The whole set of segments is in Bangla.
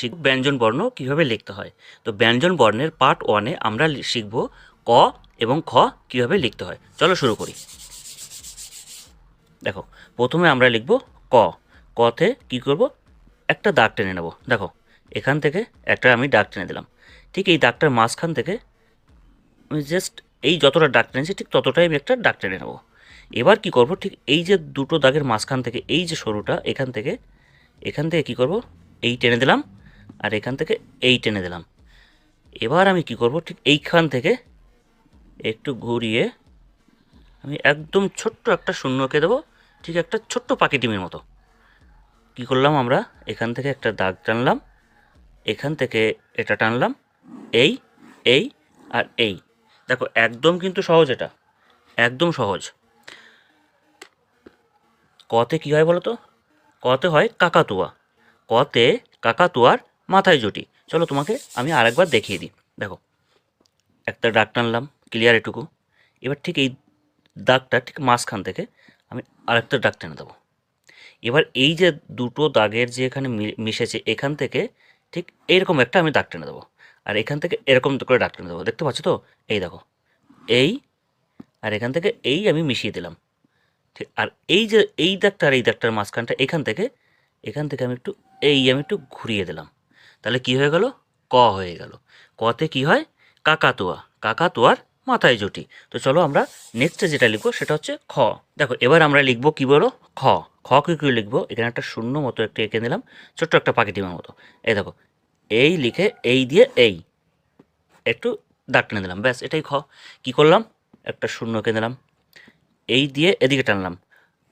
শিখব ব্যঞ্জন বর্ণ কীভাবে লিখতে হয়। তো ব্যঞ্জন বর্ণের পার্ট 1-এ আমরা শিখব ক এবং খ কীভাবে লিখতে হয়। চলো শুরু করি। দেখো, প্রথমে আমরা লিখব ক। কতে কী করব, একটা দাগ টেনে নেব। দেখো, এখান থেকে একটা আমি দাগ টেনে দিলাম। ঠিক এই দাগটার মাঝখান থেকে আমি জাস্ট এই যতটা দাগ টেনেছি ঠিক ততটাই আমি একটা দাগ টেনে নেব। এবার কি করব, ঠিক এই যে দুটো দাগের মাঝখান থেকে এই যে সরুটা এখান থেকে কি করব, এই টেনে দিলাম আর এখান থেকে এই টেনে দিলাম। এবার আমি কি করব, ঠিক এইখান থেকে একটু ঘুরিয়ে আমি একদম ছোট্ট একটা শূন্যকে দেবো, ঠিক একটা ছোট্ট পাখি ডিমের মতো। কি করলাম, আমরা এখান থেকে একটা দাগ টানলাম, এখান থেকে এটা টানলাম, এই এই আর এই। দেখো একদম কিন্তু সহজ, এটা একদম সহজ। কতে কী হয় বলো তো, কতে হয় কাকাতুয়া। কতে কাকাতুয়ার মাথায় জুটি। চলো তোমাকে আমি আরেকবার দেখিয়ে দিই। দেখো, একটা দাগ টানলাম, ক্লিয়ার এটুকু। এবার ঠিক এই দাগটা ঠিক মাঝখান থেকে আমি আরেকটা দাগ টেনে দেবো। এবার এই যে দুটো দাগের যে এখানে মিশেছে এখান থেকে ঠিক এইরকম একটা আমি দাগ টেনে দেবো, আর এখান থেকে এরকম করে দাগ টেনে দেবো। দেখতে পাচ্ছ তো, এই দেখো, এই আর এখান থেকে এই আমি মিশিয়ে দিলাম। ঠিক, আর এই যে এই দাগটা আর এই দাগটার মাঝখানটা এখান থেকে আমি একটু ঘুরিয়ে দিলাম। তাহলে কি হয়ে গেল, ক হয়ে গেল। কতে কি হয়, কাকাতুয়া। কাকাতুয়ার মাথায় জুটি। তো চলো আমরা নেক্সটে যেটা লিখবো সেটা হচ্ছে খ। দেখো, এবার আমরা লিখবো কি বলো, খ। খ কী করে লিখবো, এখানে একটা শূন্য মতো একটু এঁকে নিলাম, ছোট্ট একটা পাখি ডিমের মতো। এই দেখো, এই লিখে এই দিয়ে এই একটু দাগ টেনে দিলাম, ব্যাস এটাই খ। কি করলাম, একটা শূন্য এঁকে দিলাম, এই দিয়ে এদিকে টানলাম,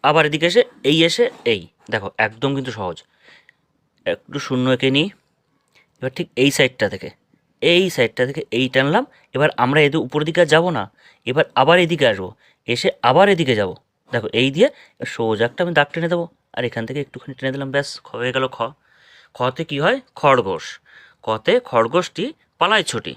আবার এদিকে এসে এই। দেখো একদম কিন্তু সহজ। একটু শূন্য এঁকে নিই, এবার ঠিক এই সাইডটা থেকে এই টানলাম। এবার আমরা এদের উপর দিকে আর যাবো না, এবার আবার এদিকে আসবো, এসে আবার এদিকে যাব। দেখো এই দিয়ে সোজা একটা আমি দাগ টেনে দেবো, আর এখান থেকে একটুখানি টেনে দিলাম, ব্যাস হয়ে গেল খ। খতে কি হয়, খরগোশ। কতে খরগোশটি পালায় ছুটি।